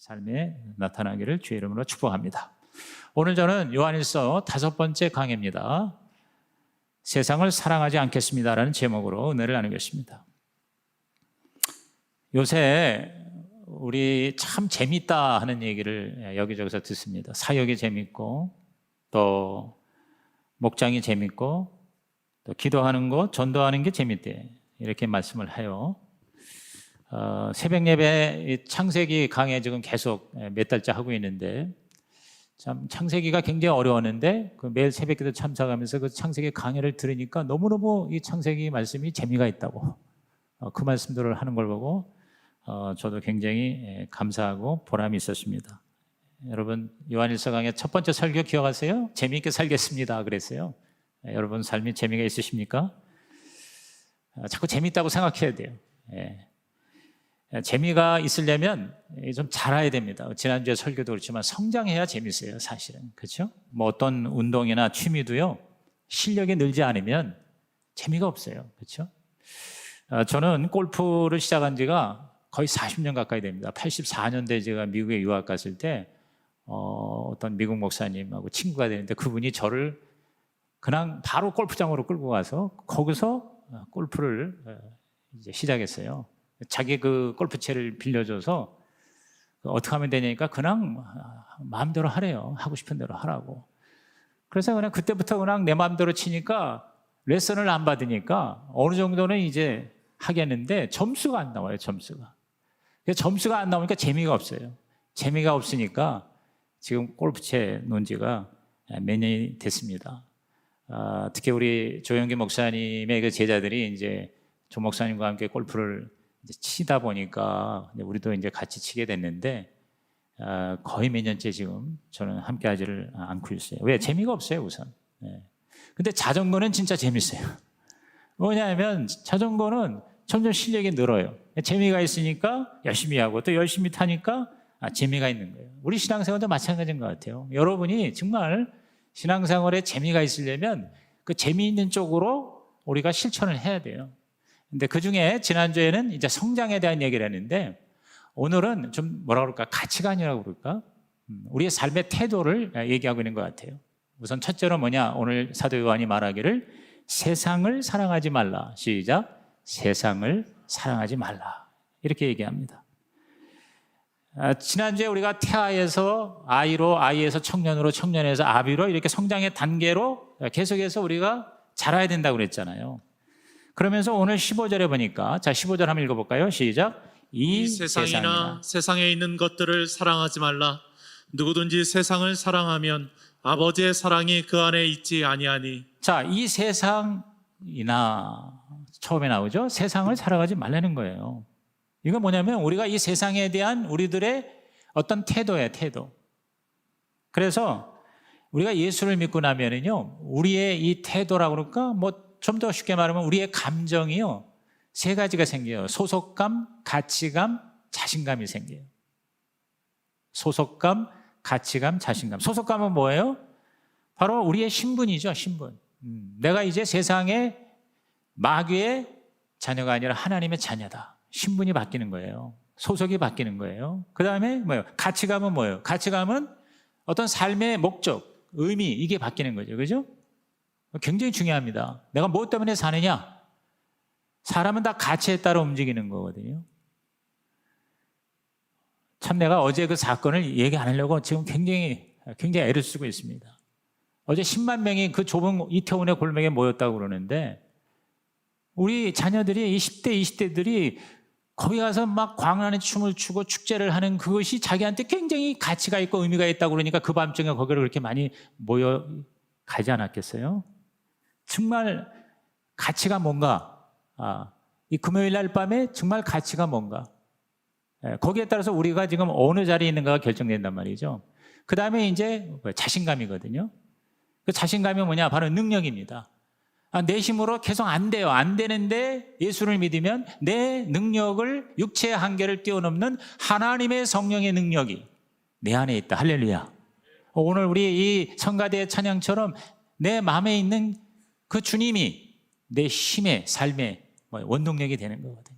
삶에 나타나기를 주의 이름으로 축복합니다. 오늘 저는 요한일서 5번째 강해입니다. 세상을 사랑하지 않겠습니다라는 제목으로 은혜를 나누겠습니다. 요새 우리 참 재밌다 하는 얘기를 여기저기서 듣습니다. 사역이 재밌고 또 목장이 재밌고 또 기도하는 것, 전도하는 게 재밌대, 이렇게 말씀을 해요. 새벽 예배 창세기 강해 지금 계속 몇 달째 하고 있는데, 참 창세기가 굉장히 어려웠는데 그 매일 새벽기도 참석하면서 그 창세기 강해를 들으니까 너무너무 이 창세기 말씀이 재미가 있다고 그 말씀들을 하는 걸 보고 저도 굉장히 감사하고 보람이 있었습니다. 여러분, 요한일서 강해 첫 번째 설교 기억하세요? 재미있게 살겠습니다 그랬어요. 여러분 삶이 재미가 있으십니까? 자꾸 재미있다고 생각해야 돼요. 재미가 있으려면 좀 잘해야 됩니다. 지난주에 설교도 그렇지만 성장해야 재밌어요, 사실은. 그렇죠? 뭐 어떤 운동이나 취미도요, 실력이 늘지 않으면 재미가 없어요. 그렇죠? 저는 골프를 시작한 지가 거의 40년 가까이 됩니다. 84년도에 제가 미국에 유학 갔을 때 어떤 미국 목사님하고 친구가 되는데 그분이 저를 그냥 바로 골프장으로 끌고 가서 거기서 골프를 이제 시작했어요. 자기 그 골프채를 빌려줘서 어떻게 하면 되냐니까 그냥 마음대로 하래요. 하고 싶은 대로 하라고. 그래서 그냥 그때부터 그냥 내 마음대로 치니까 레슨을 안 받으니까 어느 정도는 이제 하겠는데 점수가 안 나와요. 점수가 안 나오니까 재미가 없어요. 재미가 없으니까 지금 골프채 논 지가 몇 년이 됐습니다. 특히 우리 조영기 목사님의 그 제자들이 이제 조 목사님과 함께 골프를 이제 치다 보니까 우리도 이제 같이 치게 됐는데 거의 몇 년째 지금 저는 함께 하지를 않고 있어요. 왜? 재미가 없어요, 우선. 근데 자전거는 진짜 재밌어요. 뭐냐면 자전거는 점점 실력이 늘어요. 재미가 있으니까 열심히 하고 또 열심히 타니까 재미가 있는 거예요. 우리 신앙생활도 마찬가지인 것 같아요. 여러분이 정말 신앙생활에 재미가 있으려면 그 재미있는 쪽으로 우리가 실천을 해야 돼요. 근데 그 중에 지난주에는 이제 성장에 대한 얘기를 했는데 오늘은 좀 뭐라 그럴까, 가치관이라고 그럴까, 우리의 삶의 태도를 얘기하고 있는 것 같아요. 우선 첫째로 뭐냐, 오늘 사도 요한이 말하기를 세상을 사랑하지 말라. 시작. 세상을 사랑하지 말라, 이렇게 얘기합니다. 지난주에 우리가 태아에서 아이로, 아이에서 청년으로, 청년에서 아비로 이렇게 성장의 단계로 계속해서 우리가 자라야 된다고 그랬잖아요. 그러면서 오늘 15절에 보니까, 자 15절 한번 읽어볼까요? 시작. 이 세상이나 세상에 있는 것들을 사랑하지 말라. 누구든지 세상을 사랑하면 아버지의 사랑이 그 안에 있지 아니하니. 자, 이 세상이나 처음에 나오죠. 세상을 살아가지 말라는 거예요. 이건 뭐냐면 우리가 이 세상에 대한 우리들의 어떤 태도예요, 태도. 그래서 우리가 예수를 믿고 나면은요, 우리의 이 태도라고 그럴까, 뭐 좀 더 쉽게 말하면 우리의 감정이요, 세 가지가 생겨요. 소속감, 가치감, 자신감이 생겨요. 소속감, 가치감, 자신감. 소속감은 뭐예요? 바로 우리의 신분이죠, 신분. 내가 이제 세상의 마귀의 자녀가 아니라 하나님의 자녀다. 신분이 바뀌는 거예요. 소속이 바뀌는 거예요. 그 다음에 뭐예요? 가치감은 뭐예요? 가치감은 어떤 삶의 목적, 의미, 이게 바뀌는 거죠. 그죠? 굉장히 중요합니다. 내가 무엇 때문에 사느냐? 사람은 다 가치에 따라 움직이는 거거든요. 참 내가 어제 그 사건을 얘기 안 하려고 지금 굉장히 애를 쓰고 있습니다. 어제 10만 명이 그 좁은 이태원의 골목에 모였다고 그러는데 우리 자녀들이 10대, 20대들이 거기 가서 막 광란의 춤을 추고 축제를 하는 그것이 자기한테 굉장히 가치가 있고 의미가 있다고 그러니까 그 밤중에 거기를 그렇게 많이 모여 가지 않았겠어요? 정말 가치가 뭔가, 이 금요일 날 밤에 정말 가치가 뭔가, 거기에 따라서 우리가 지금 어느 자리에 있는가가 결정된단 말이죠. 그 다음에 이제 자신감이거든요. 그 자신감이 뭐냐? 바로 능력입니다. 내 힘으로 계속 안 돼요. 안 되는데 예수를 믿으면 내 능력을, 육체의 한계를 뛰어넘는 하나님의 성령의 능력이 내 안에 있다. 할렐루야. 오늘 우리 이 성가대의 찬양처럼 내 마음에 있는 그 주님이 내 힘의 삶의 원동력이 되는 거거든요.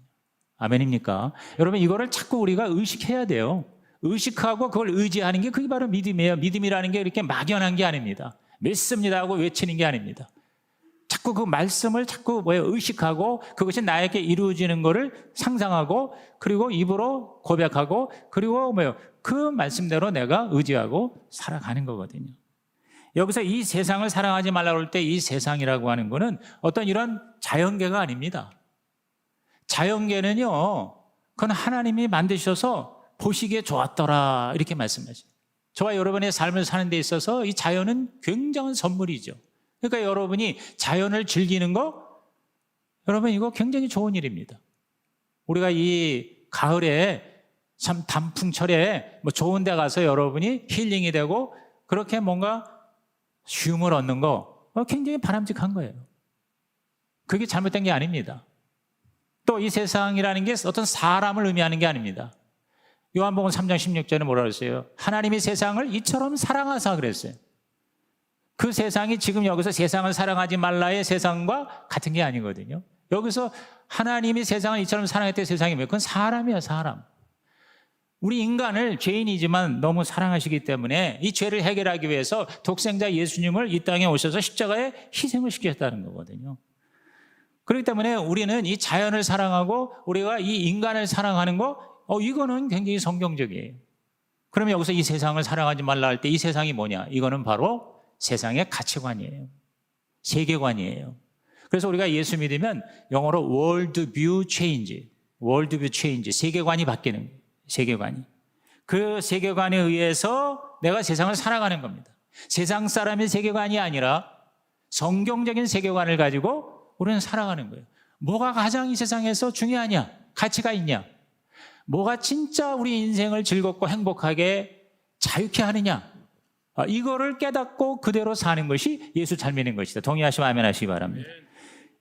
아멘입니까? 여러분, 이거를 자꾸 우리가 의식해야 돼요. 의식하고 그걸 의지하는 게 그게 바로 믿음이에요. 믿음이라는 게 이렇게 막연한 게 아닙니다. 믿습니다 하고 외치는 게 아닙니다. 자꾸 그 말씀을 자꾸 의식하고 그것이 나에게 이루어지는 것을 상상하고 그리고 입으로 고백하고 그리고 그 말씀대로 내가 의지하고 살아가는 거거든요. 여기서 이 세상을 사랑하지 말라고 할 때 이 세상이라고 하는 거는 어떤 이런 자연계가 아닙니다. 자연계는요, 그건 하나님이 만드셔서 보시기에 좋았더라 이렇게 말씀하시죠. 저와 여러분의 삶을 사는 데 있어서 이 자연은 굉장한 선물이죠. 그러니까 여러분이 자연을 즐기는 거, 여러분 이거 굉장히 좋은 일입니다. 우리가 이 가을에 참 단풍철에 좋은 데 가서 여러분이 힐링이 되고 그렇게 뭔가 쉼을 얻는 거 굉장히 바람직한 거예요. 그게 잘못된 게 아닙니다. 또 이 세상이라는 게 어떤 사람을 의미하는 게 아닙니다. 요한복음 3장 16절에 뭐라 그랬어요? 하나님이 세상을 이처럼 사랑하사 그랬어요. 그 세상이 지금 여기서 세상을 사랑하지 말라의 세상과 같은 게 아니거든요. 여기서 하나님이 세상을 이처럼 사랑했던 세상이 뭐예요? 그건 사람이야, 사람. 우리 인간을 죄인이지만 너무 사랑하시기 때문에 이 죄를 해결하기 위해서 독생자 예수님을 이 땅에 오셔서 십자가에 희생을 시켰다는 거거든요. 그렇기 때문에 우리는 이 자연을 사랑하고 우리가 이 인간을 사랑하는 거 이거는 굉장히 성경적이에요. 그러면 여기서 이 세상을 사랑하지 말라 할 때 이 세상이 뭐냐? 이거는 바로 세상의 가치관이에요. 세계관이에요. 그래서 우리가 예수 믿으면 영어로 world view change, world view change, 세계관이 바뀌는 거예요. 세계관이. 그 세계관에 의해서 내가 세상을 살아가는 겁니다. 세상 사람의 세계관이 아니라 성경적인 세계관을 가지고 우리는 살아가는 거예요. 뭐가 가장 이 세상에서 중요하냐? 가치가 있냐? 뭐가 진짜 우리 인생을 즐겁고 행복하게 자유케 하느냐? 이거를 깨닫고 그대로 사는 것이 예수 잘 믿는 것이다. 동의하시면 아멘 하시기 바랍니다.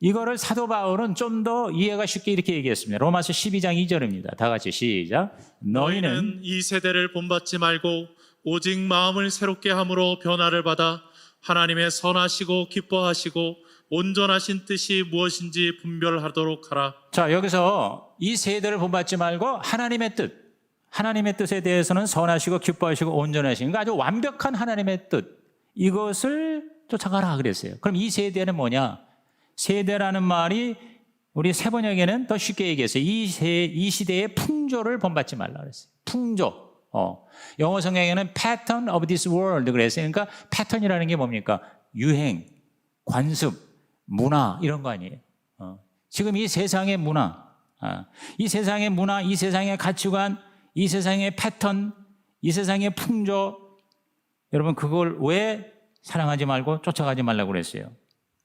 이거를 사도 바울은 좀 더 이해가 쉽게 이렇게 얘기했습니다. 로마서 12장 2절입니다. 다 같이 시작. 너희는 이 세대를 본받지 말고 오직 마음을 새롭게 함으로 변화를 받아 하나님의 선하시고 기뻐하시고 온전하신 뜻이 무엇인지 분별하도록 하라. 자, 여기서 이 세대를 본받지 말고 하나님의 뜻에 대해서는 선하시고 기뻐하시고 온전하신, 그러니까 아주 완벽한 하나님의 뜻, 이것을 쫓아가라 그랬어요. 그럼 이 세대는 뭐냐? 세대라는 말이 우리 세번역에는 더 쉽게 얘기했어요. 이 시대의 풍조를 본받지 말라 그랬어요. 풍조. 영어 성경에는 pattern of this world 그랬어요. 그러니까 패턴이라는 게 뭡니까? 유행, 관습, 문화 이런 거 아니에요. 지금 이 세상의 문화, 이 세상의 문화, 이 세상의 가치관, 이 세상의 패턴, 이 세상의 풍조, 여러분 그걸 왜 사랑하지 말고 쫓아가지 말라고 그랬어요?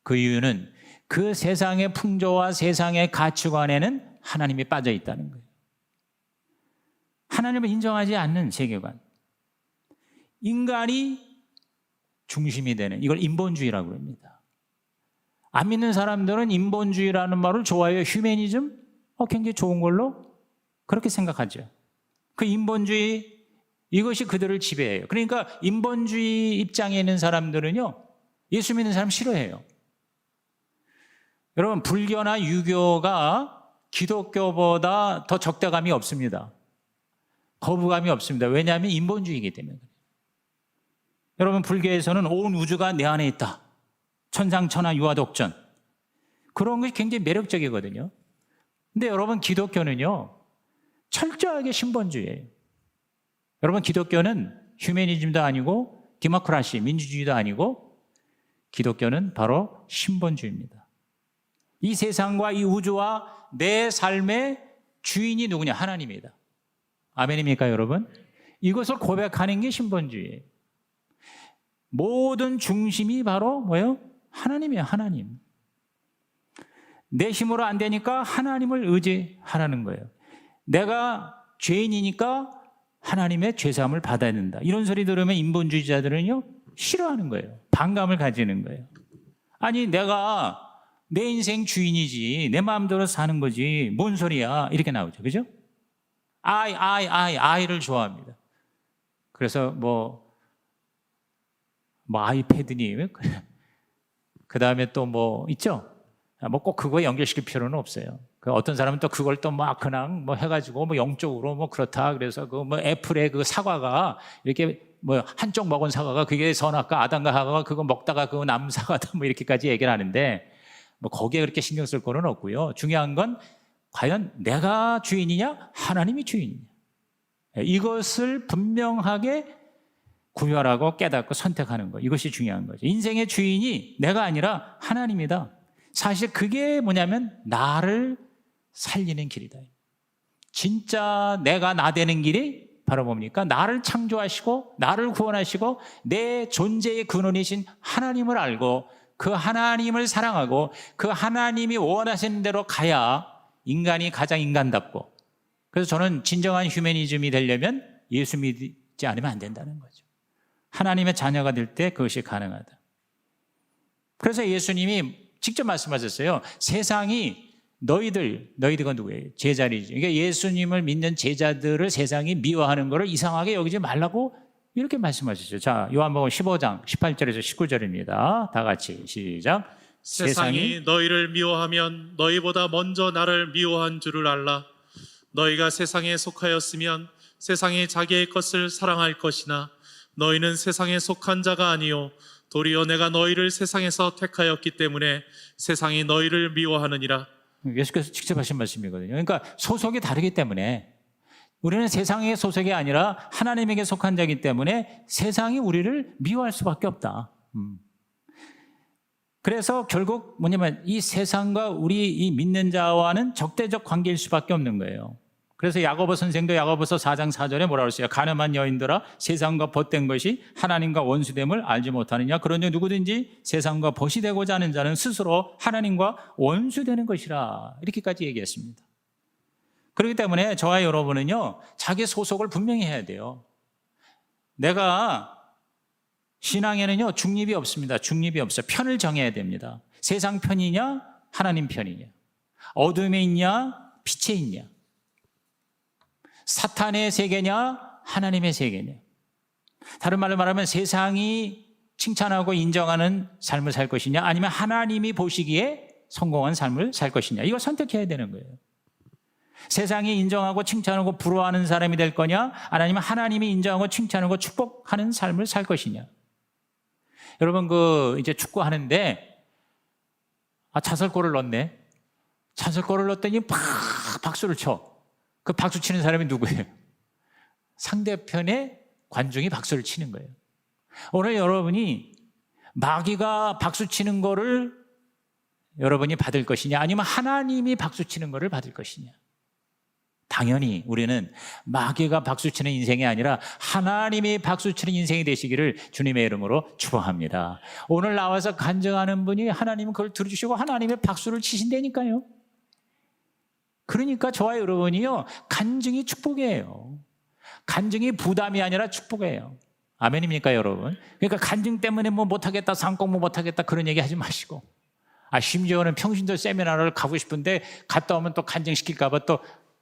그 이유는 그 세상의 풍조와 세상의 가치관에는 하나님이 빠져 있다는 거예요. 하나님을 인정하지 않는 세계관, 인간이 중심이 되는, 이걸 인본주의라고 합니다. 안 믿는 사람들은 인본주의라는 말을 좋아해요. 휴머니즘? 굉장히 좋은 걸로 그렇게 생각하죠. 그 인본주의, 이것이 그들을 지배해요. 그러니까 인본주의 입장에 있는 사람들은요, 예수 믿는 사람 싫어해요. 여러분, 불교나 유교가 기독교보다 더 적대감이 없습니다. 거부감이 없습니다. 왜냐하면 인본주의이기 때문에 그래요. 여러분, 불교에서는 온 우주가 내 안에 있다. 천상천하 유아독전. 그런 것이 굉장히 매력적이거든요. 근데 여러분, 기독교는요, 철저하게 신본주의예요. 여러분, 기독교는 휴머니즘도 아니고 디모크라시, 민주주의도 아니고 기독교는 바로 신본주의입니다. 이 세상과 이 우주와 내 삶의 주인이 누구냐? 하나님이다. 아멘입니까, 여러분? 이것을 고백하는 게 신본주의예요. 모든 중심이 바로 뭐예요? 하나님이에요, 하나님. 내 힘으로 안 되니까 하나님을 의지하라는 거예요. 내가 죄인이니까 하나님의 죄사함을 받아야 된다. 이런 소리 들으면 인본주의자들은요, 싫어하는 거예요. 반감을 가지는 거예요. 아니, 내가 내 인생 주인이지, 내 마음대로 사는 거지, 뭔 소리야, 이렇게 나오죠. 그죠? I를 좋아합니다. 그래서 뭐 아이패드니, 그 다음에 또 뭐 있죠? 뭐 꼭 그거 연결시킬 필요는 없어요. 그 어떤 사람은 또 그걸 또 막 그냥 뭐 해가지고 뭐 영적으로 뭐 그렇다. 그래서 그 뭐 애플의 그 사과가 이렇게 뭐 한쪽 먹은 사과가 그게 선악과 아담과 하와가 그거 먹다가 그거 남은 사과다 뭐 이렇게까지 얘기를 하는데 뭐 거기에 그렇게 신경 쓸 거는 없고요. 중요한 건 과연 내가 주인이냐 하나님이 주인이냐 이것을 분명하게 구별하고 깨닫고 선택하는 거 이것이 중요한 거죠. 인생의 주인이 내가 아니라 하나님이다. 사실 그게 뭐냐면 나를 살리는 길이다. 진짜 내가 나 되는 길이 바로 뭡니까? 나를 창조하시고 나를 구원하시고 내 존재의 근원이신 하나님을 알고 그 하나님을 사랑하고 그 하나님이 원하시는 대로 가야 인간이 가장 인간답고 그래서 저는 진정한 휴머니즘이 되려면 예수 믿지 않으면 안 된다는 거죠. 하나님의 자녀가 될 때 그것이 가능하다. 그래서 예수님이 직접 말씀하셨어요. 세상이 너희들과 누구예요? 제자리죠. 그러니까 예수님을 믿는 제자들을 세상이 미워하는 것을 이상하게 여기지 말라고 이렇게 말씀하셨죠. 자, 요한복음 15장 18절에서 19절입니다. 다 같이 시작. 세상이 너희를 미워하면 너희보다 먼저 나를 미워한 줄을 알라. 너희가 세상에 속하였으면 세상이 자기의 것을 사랑할 것이나 너희는 세상에 속한 자가 아니요 도리어 내가 너희를 세상에서 택하였기 때문에 세상이 너희를 미워하느니라. 예수께서 직접 하신 말씀이거든요. 그러니까 소속이 다르기 때문에 우리는 세상의 소속이 아니라 하나님에게 속한 자이기 때문에 세상이 우리를 미워할 수밖에 없다. 그래서 결국 뭐냐면 이 세상과 우리 이 믿는 자와는 적대적 관계일 수밖에 없는 거예요. 그래서 야고보 선생도 야고보서 4장 4절에 뭐라고 했어요? 가늠한 여인들아 세상과 벗된 것이 하나님과 원수됨을 알지 못하느냐. 그러니 누구든지 세상과 벗이 되고자 하는 자는 스스로 하나님과 원수되는 것이라. 이렇게까지 얘기했습니다. 그렇기 때문에 저와 여러분은요 자기 소속을 분명히 해야 돼요. 내가 신앙에는요 중립이 없습니다. 중립이 없어요. 편을 정해야 됩니다. 세상 편이냐 하나님 편이냐, 어둠에 있냐 빛에 있냐, 사탄의 세계냐 하나님의 세계냐. 다른 말로 말하면 세상이 칭찬하고 인정하는 삶을 살 것이냐 아니면 하나님이 보시기에 성공한 삶을 살 것이냐. 이걸 선택해야 되는 거예요. 세상이 인정하고 칭찬하고 부러워하는 사람이 될 거냐 아니면 하나님이 인정하고 칭찬하고 축복하는 삶을 살 것이냐. 여러분 이제 축구하는데 차설골을 넣네. 차설골을 넣었더니 팍 박수를 쳐. 그 박수 치는 사람이 누구예요? 상대편의 관중이 박수를 치는 거예요. 오늘 여러분이 마귀가 박수 치는 거를 여러분이 받을 것이냐 아니면 하나님이 박수 치는 거를 받을 것이냐. 당연히 우리는 마귀가 박수 치는 인생이 아니라 하나님이 박수 치는 인생이 되시기를 주님의 이름으로 축복합니다. 오늘 나와서 간증하는 분이 하나님은 그걸 들어주시고 하나님의 박수를 치신다니까요. 그러니까 저와 여러분이요 간증이 축복이에요. 간증이 부담이 아니라 축복이에요. 아멘입니까 여러분? 그러니까 간증 때문에 뭐 못하겠다 상공모 못하겠다 그런 얘기 하지 마시고 심지어는 평신도 세미나를 가고 싶은데 갔다 오면 또 간증시킬까 봐 또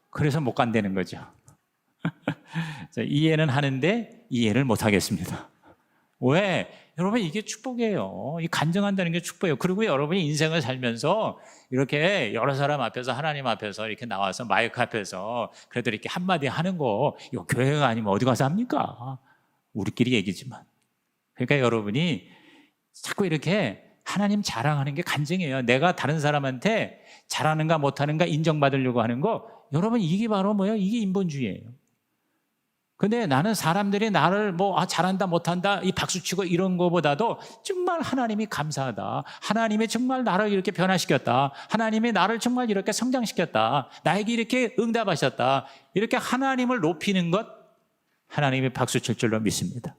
그래서 못 간다는 거죠. 이해는 하는데 이해를 못 하겠습니다. 왜? 여러분 이게 축복이에요. 이 간증한다는 게 축복이에요. 그리고 여러분이 인생을 살면서 이렇게 여러 사람 앞에서 하나님 앞에서 이렇게 나와서 마이크 앞에서 그래도 이렇게 한마디 하는 거 이거 교회가 아니면 어디 가서 합니까? 우리끼리 얘기지만. 그러니까 여러분이 자꾸 이렇게 하나님 자랑하는 게 간증이에요. 내가 다른 사람한테 잘하는가 못하는가 인정받으려고 하는 거 여러분 이게 바로 뭐예요? 이게 인본주의예요. 근데 나는 사람들이 나를 잘한다 못한다 이 박수치고 이런 거보다도 정말 하나님이 감사하다. 하나님이 정말 나를 이렇게 변화시켰다. 하나님이 나를 정말 이렇게 성장시켰다. 나에게 이렇게 응답하셨다. 이렇게 하나님을 높이는 것 하나님이 박수칠 줄로 믿습니다.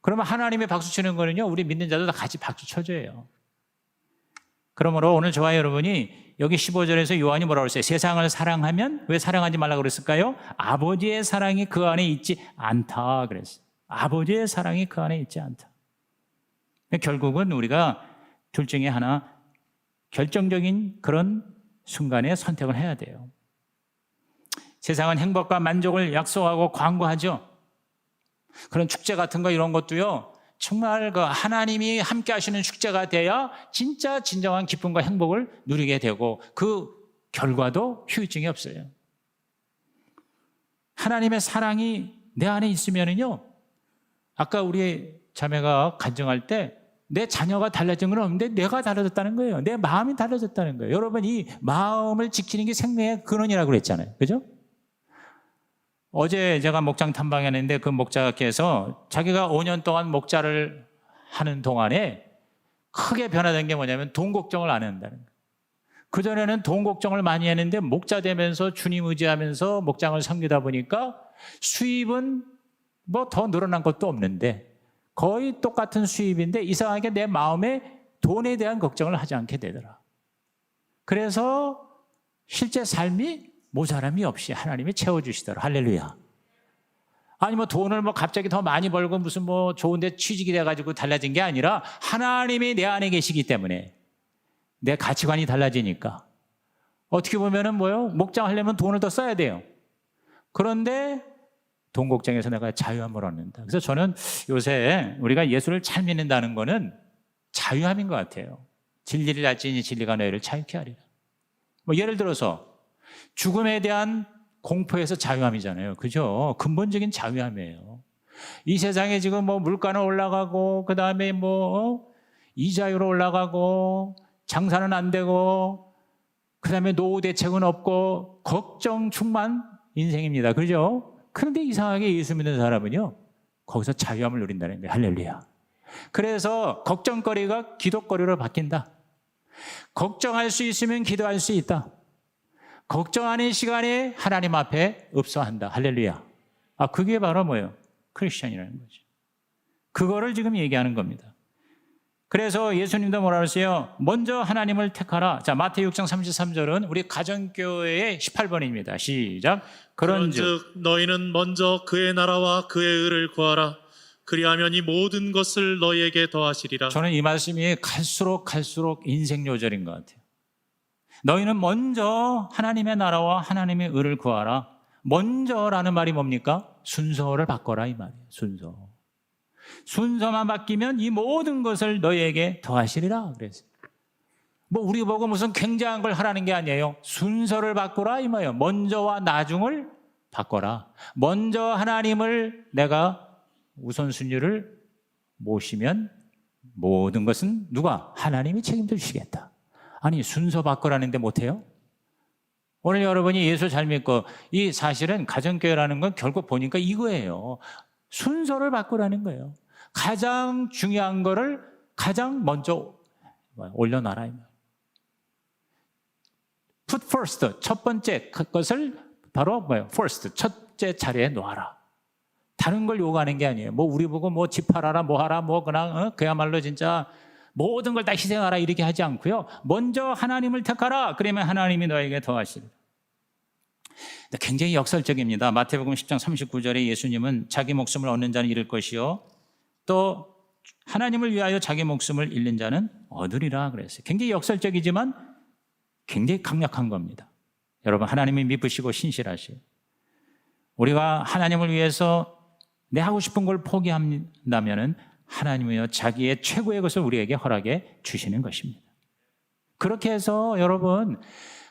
그러면 하나님이 박수치는 거는요 우리 믿는 자도 다 같이 박수 쳐줘요. 그러므로 오늘 저와 여러분이 여기 15절에서 요한이 뭐라고 그랬어요? 세상을 사랑하면 왜 사랑하지 말라고 그랬을까요? 아버지의 사랑이 그 안에 있지 않다 그랬어요. 아버지의 사랑이 그 안에 있지 않다. 결국은 우리가 둘 중에 하나 결정적인 그런 순간에 선택을 해야 돼요. 세상은 행복과 만족을 약속하고 광고하죠. 그런 축제 같은 거 이런 것도요 정말 하나님이 함께 하시는 축제가 돼야 진짜 진정한 기쁨과 행복을 누리게 되고 그 결과도 후유증이 없어요. 하나님의 사랑이 내 안에 있으면은요, 아까 우리 자매가 간증할 때 내 자녀가 달라진 건 없는데 내가 달라졌다는 거예요. 내 마음이 달라졌다는 거예요. 여러분, 이 마음을 지키는 게 생명의 근원이라고 그랬잖아요. 그죠? 어제 제가 목장 탐방했는데 그 목자께서 자기가 5년 동안 목자를 하는 동안에 크게 변화된 게 뭐냐면 돈 걱정을 안 한다는 거예요. 그전에는 돈 걱정을 많이 했는데 목자 되면서 주님 의지하면서 목장을 섬기다 보니까 수입은 뭐 더 늘어난 것도 없는데 거의 똑같은 수입인데 이상하게 내 마음에 돈에 대한 걱정을 하지 않게 되더라. 그래서 실제 삶이 모자람이 없이 하나님이 채워주시더라. 할렐루야. 아니 뭐 돈을 뭐 갑자기 더 많이 벌고 무슨 뭐 좋은데 취직이 돼가지고 달라진 게 아니라 하나님이 내 안에 계시기 때문에 내 가치관이 달라지니까. 어떻게 보면은 뭐요? 목장 하려면 돈을 더 써야 돼요. 그런데 돈 걱정에서 내가 자유함을 얻는다. 그래서 저는 요새 우리가 예수를 잘 믿는다는 거는 자유함인 것 같아요. 진리를 알지니 진리가 너희를 자유케 하리라. 뭐 예를 들어서 죽음에 대한 공포에서 자유함이잖아요. 그죠? 근본적인 자유함이에요. 이 세상에 지금 뭐 물가는 올라가고 그 다음에 뭐 이자율은 올라가고 장사는 안 되고 그 다음에 노후 대책은 없고 걱정 충만 인생입니다. 그죠? 그런데 이상하게 예수 믿는 사람은요, 거기서 자유함을 누린다는 거예요. 할렐루야. 그래서 걱정거리가 기도거리로 바뀐다. 걱정할 수 있으면 기도할 수 있다. 걱정하는 시간에 하나님 앞에 읍소한다. 할렐루야. 그게 바로 뭐예요? 크리스천이라는 거죠. 그거를 지금 얘기하는 겁니다. 그래서 예수님도 뭐라 그러세요? 먼저 하나님을 택하라. 자, 마태복음 6장 33절은 우리 가정교회의 18번입니다. 시작. 그런즉 너희는 먼저 그의 나라와 그의 의를 구하라. 그리하면 이 모든 것을 너희에게 더하시리라. 저는 이 말씀이 갈수록 인생 요절인 것 같아요. 너희는 먼저 하나님의 나라와 하나님의 의를 구하라. 먼저라는 말이 뭡니까? 순서를 바꿔라 이 말이에요. 순서만 바뀌면 이 모든 것을 너희에게 더하시리라 그랬어요. 뭐 우리 보고 무슨 굉장한 걸 하라는 게 아니에요. 순서를 바꾸라 이 말이에요. 먼저와 나중을 바꿔라. 먼저 하나님을 내가 우선순위를 모시면 모든 것은 누가? 하나님이 책임져 주시겠다. 아니 순서 바꾸라는데 못해요? 오늘 여러분이 예수 잘 믿고 이 사실은 가정교회라는 건 결국 보니까 이거예요. 순서를 바꾸라는 거예요. 가장 중요한 거를 가장 먼저 올려놔라. Put first, 첫 번째 것을 바로 뭐예요? First, 첫째 자리에 놓아라. 다른 걸 요구하는 게 아니에요. 뭐 우리 보고 뭐 집 팔아라, 뭐 하라, 뭐 그냥 그야말로 진짜 모든 걸 다 희생하라 이렇게 하지 않고요. 먼저 하나님을 택하라. 그러면 하나님이 너에게 더하시리라. 굉장히 역설적입니다. 마태복음 10장 39절에 예수님은 자기 목숨을 얻는 자는 잃을 것이요 또 하나님을 위하여 자기 목숨을 잃는 자는 얻으리라 그랬어요. 굉장히 역설적이지만 굉장히 강력한 겁니다. 여러분 하나님이 믿으시고 신실하시고 우리가 하나님을 위해서 내 하고 싶은 걸 포기한다면 하나님이요 자기의 최고의 것을 우리에게 허락해 주시는 것입니다. 그렇게 해서 여러분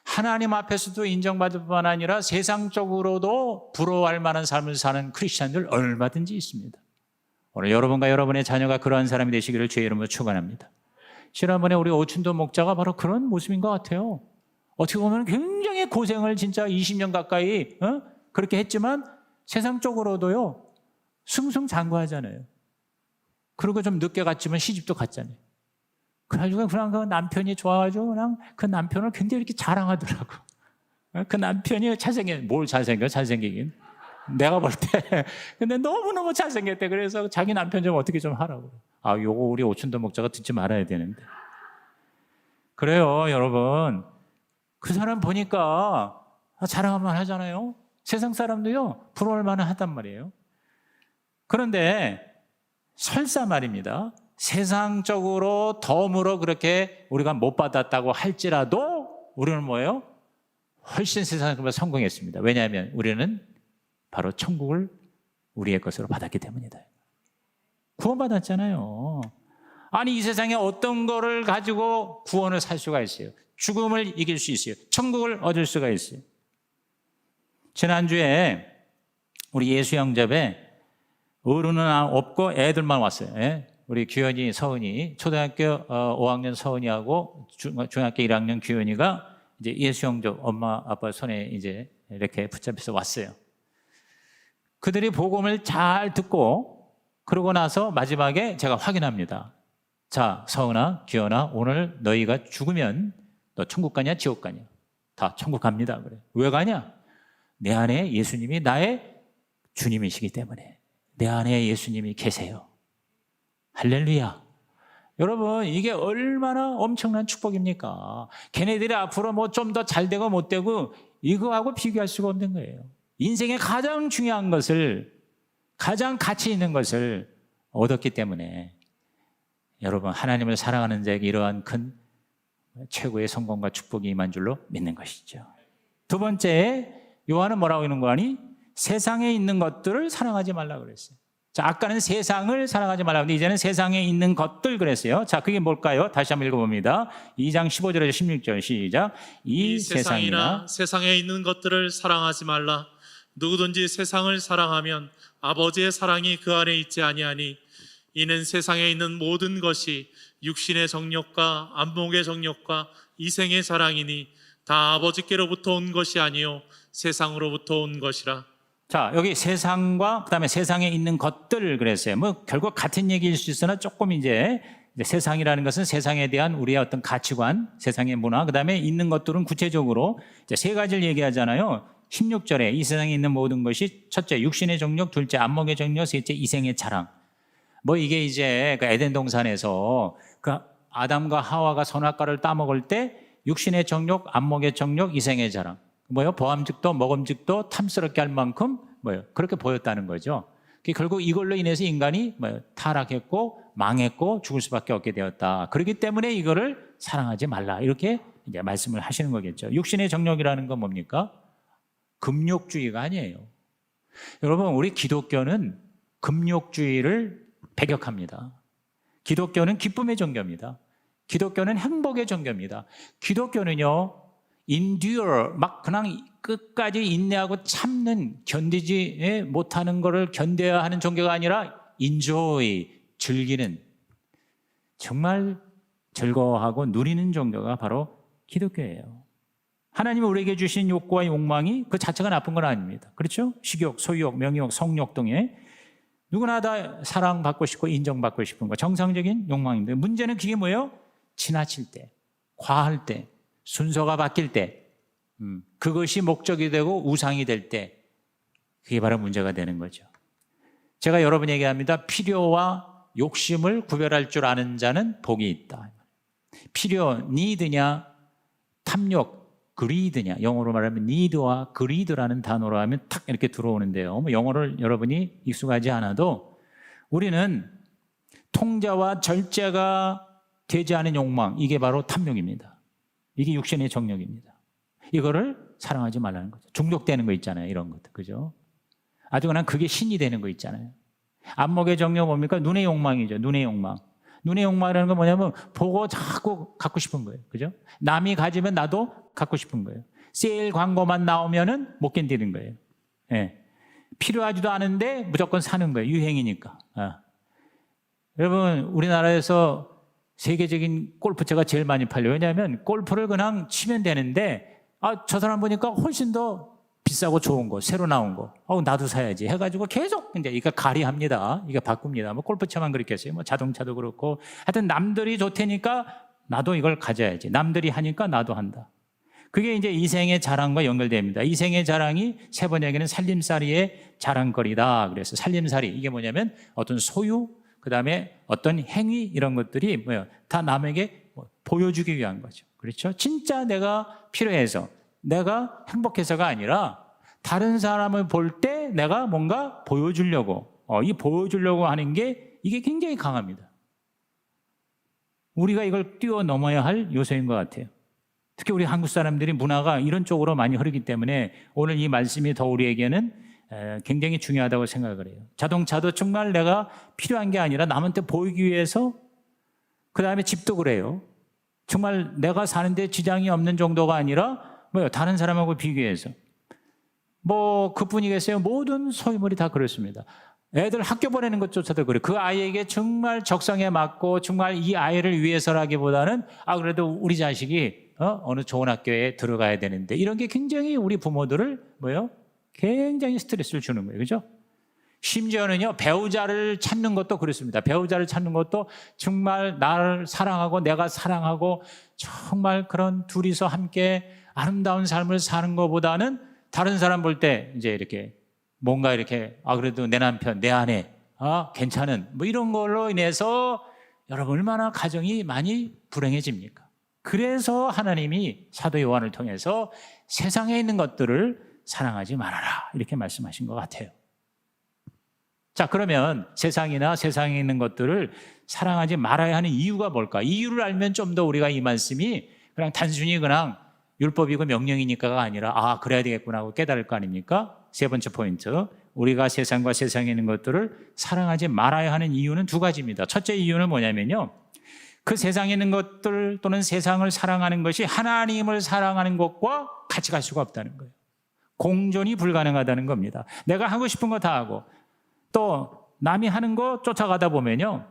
하나님 앞에서도 인정받을 뿐만 아니라 세상적으로도 부러워할 만한 삶을 사는 크리스찬들 얼마든지 있습니다. 오늘 여러분과 여러분의 자녀가 그러한 사람이 되시기를 주의 이름으로 축원합니다. 지난번에 우리 오춘도 목자가 바로 그런 모습인 것 같아요. 어떻게 보면 굉장히 고생을 진짜 20년 가까이 그렇게 했지만 세상적으로도요 승승장구하잖아요. 그리고 좀 늦게 갔지만 시집도 갔잖아요. 그래가지고 그냥 그 남편이 좋아가지고 그냥 그 남편을 굉장히 이렇게 자랑하더라고. 그 남편이 뭘 잘생기긴. 내가 볼 때. 근데 너무너무 잘생겼대. 그래서 자기 남편 좀 어떻게 좀 하라고. 요거 우리 오춘도 목자가 듣지 말아야 되는데. 그래요, 여러분. 그 사람 보니까 자랑만 하잖아요. 세상 사람도요, 부러울 만은 하단 말이에요. 그런데 설사 말입니다. 세상적으로 덤으로 그렇게 우리가 못 받았다고 할지라도 우리는 뭐예요? 훨씬 세상보다 성공했습니다. 왜냐하면 우리는 바로 천국을 우리의 것으로 받았기 때문이다. 구원받았잖아요. 아니 이 세상에 어떤 거를 가지고 구원을 살 수가 있어요? 죽음을 이길 수 있어요. 천국을 얻을 수가 있어요. 지난주에 우리 예수 영접에 어른은 없고 애들만 왔어요. 예? 우리 규현이, 서은이, 초등학교 5학년 서은이하고 중학교 1학년 규현이가 이제 예수 영접 엄마 아빠 손에 이제 이렇게 붙잡혀서 왔어요. 그들이 복음을 잘 듣고 그러고 나서 마지막에 제가 확인합니다. 자, 서은아, 규현아, 오늘 너희가 죽으면 너 천국 가냐 지옥 가냐? 다 천국 갑니다. 그래. 왜 가냐? 내 안에 예수님이 나의 주님이시기 때문에 내 안에 예수님이 계세요. 할렐루야. 여러분 이게 얼마나 엄청난 축복입니까? 걔네들이 앞으로 뭐 좀 더 잘 되고 못 되고 이거하고 비교할 수가 없는 거예요. 인생의 가장 중요한 것을, 가장 가치 있는 것을 얻었기 때문에 여러분 하나님을 사랑하는 자에게 이러한 큰 최고의 성공과 축복이 임한 줄로 믿는 것이죠. 두 번째, 요한은 뭐라고 하는 거니? 세상에 있는 것들을 사랑하지 말라고 그랬어요. 자, 아까는 세상을 사랑하지 말라고 했는데 이제는 세상에 있는 것들 그랬어요. 자, 그게 뭘까요? 다시 한번 읽어봅니다. 2장 15절에서 16절 시작. 이 세상이나 세상에 있는 것들을 사랑하지 말라. 누구든지 세상을 사랑하면 아버지의 사랑이 그 안에 있지 아니하니 이는 세상에 있는 모든 것이 육신의 정욕과 안목의 정욕과 이생의 사랑이니 다 아버지께로부터 온 것이 아니요 세상으로부터 온 것이라. 자, 여기 세상과 그다음에 세상에 있는 것들 그랬어요. 뭐 결국 같은 얘기일 수 있으나 조금 이제 세상이라는 것은 세상에 대한 우리의 어떤 가치관, 세상의 문화, 그다음에 있는 것들은 구체적으로 이제 세 가지를 얘기하잖아요. 16절에 이 세상에 있는 모든 것이 첫째 육신의 정욕, 둘째 안목의 정욕, 셋째 이생의 자랑. 뭐 이게 이제 그 에덴 동산에서 그 아담과 하와가 선악과를 따먹을 때 육신의 정욕, 안목의 정욕, 이생의 자랑. 뭐요? 보암직도 먹음직도 탐스럽게 할 만큼 뭐요? 그렇게 보였다는 거죠. 결국 이걸로 인해서 인간이 뭐요? 타락했고 망했고 죽을 수밖에 없게 되었다. 그렇기 때문에 이거를 사랑하지 말라. 이렇게 이제 말씀을 하시는 거겠죠. 육신의 정욕이라는 건 뭡니까? 금욕주의가 아니에요. 여러분, 우리 기독교는 금욕주의를 배격합니다. 기독교는 기쁨의 종교입니다. 기독교는 행복의 종교입니다. 기독교는요, endure, 막 그냥 끝까지 인내하고 참는, 견디지 못하는 것을 견뎌야 하는 종교가 아니라 enjoy, 즐기는, 정말 즐거워하고 누리는 종교가 바로 기독교예요. 하나님이 우리에게 주신 욕구와 욕망이 그 자체가 나쁜 건 아닙니다. 그렇죠? 식욕, 소유욕, 명예욕, 성욕 등의 누구나 다 사랑받고 싶고 인정받고 싶은 거 정상적인 욕망인데 문제는 그게 뭐예요? 지나칠 때, 과할 때, 순서가 바뀔 때, 그것이 목적이 되고 우상이 될 때 그게 바로 문제가 되는 거죠. 제가 여러분에게 합니다. 필요와 욕심을 구별할 줄 아는 자는 복이 있다. 필요, need냐, 탐욕, greed냐, 영어로 말하면 need와 greed라는 단어로 하면 탁 이렇게 들어오는데요. 뭐 영어를 여러분이 익숙하지 않아도 우리는 통제와 절제가 되지 않은 욕망, 이게 바로 탐욕입니다. 이게 육신의 정욕입니다. 이거를 사랑하지 말라는 거죠. 중독되는 거 있잖아요. 이런 것들, 그죠? 아주 그냥 그게 신이 되는 거 있잖아요. 안목의 정욕 뭡니까? 눈의 욕망이죠. 눈의 욕망. 눈의 욕망이라는 건 뭐냐면 보고 자꾸 갖고 싶은 거예요. 그죠? 남이 가지면 나도 갖고 싶은 거예요. 세일 광고만 나오면은 못 견디는 거예요. 예. 필요하지도 않은데 무조건 사는 거예요. 유행이니까. 여러분, 우리나라에서 세계적인 골프채가 제일 많이 팔려요. 왜냐하면 골프를 그냥 치면 되는데 저 사람 보니까 훨씬 더 비싸고 좋은 거, 새로 나온 거, 나도 사야지 해가지고 계속 이제 이거 가리합니다. 이거 바꿉니다. 뭐 골프차만 그렇겠어요. 뭐 자동차도 그렇고. 하여튼 남들이 좋다니까 나도 이걸 가져야지. 남들이 하니까 나도 한다. 그게 이제 이생의 자랑과 연결됩니다. 이생의 자랑이 세 번역에는 살림살이의 자랑거리다. 그래서 살림살이 이게 뭐냐면 어떤 소유, 그 다음에 어떤 행위 이런 것들이 뭐예요? 다 남에게 보여주기 위한 거죠. 그렇죠? 진짜 내가 필요해서 내가 행복해서가 아니라 다른 사람을 볼 때 내가 뭔가 보여주려고 이 보여주려고 하는 게 이게 굉장히 강합니다. 우리가 이걸 뛰어넘어야 할 요소인 것 같아요. 특히 우리 한국 사람들이 문화가 이런 쪽으로 많이 흐르기 때문에 오늘 이 말씀이 더 우리에게는 굉장히 중요하다고 생각을 해요. 자동차도 정말 내가 필요한 게 아니라 남한테 보이기 위해서 그 다음에 집도 그래요. 정말 내가 사는데 지장이 없는 정도가 아니라 뭐요? 다른 사람하고 비교해서. 뭐 그뿐이겠어요? 모든 소유물이 다 그렇습니다. 애들 학교 보내는 것조차도 그래요. 그 아이에게 정말 적성에 맞고 정말 이 아이를 위해서라기보다는 그래도 우리 자식이 어느 좋은 학교에 들어가야 되는데 이런 게 굉장히 우리 부모들을 뭐요? 굉장히 스트레스를 주는 거예요. 그죠? 심지어는요, 배우자를 찾는 것도 그렇습니다. 배우자를 찾는 것도 정말 나를 사랑하고 내가 사랑하고 정말 그런 둘이서 함께 아름다운 삶을 사는 것보다는 다른 사람 볼 때 이제 이렇게 뭔가 이렇게 그래도 내 남편, 내 아내, 괜찮은 뭐 이런 걸로 인해서 여러분 얼마나 가정이 많이 불행해집니까? 그래서 하나님이 사도 요한을 통해서 세상에 있는 것들을 사랑하지 말아라 이렇게 말씀하신 것 같아요. 자, 그러면 세상이나 세상에 있는 것들을 사랑하지 말아야 하는 이유가 뭘까? 이유를 알면 좀 더 우리가 이 말씀이 그냥 단순히 그냥 율법이고 명령이니까가 아니라 그래야 되겠구나 하고 깨달을 거 아닙니까? 세 번째 포인트, 우리가 세상과 세상에 있는 것들을 사랑하지 말아야 하는 이유는 두 가지입니다. 첫째 이유는 뭐냐면요, 그 세상에 있는 것들 또는 세상을 사랑하는 것이 하나님을 사랑하는 것과 같이 갈 수가 없다는 거예요. 공존이 불가능하다는 겁니다. 내가 하고 싶은 거 다 하고 또 남이 하는 거 쫓아가다 보면요,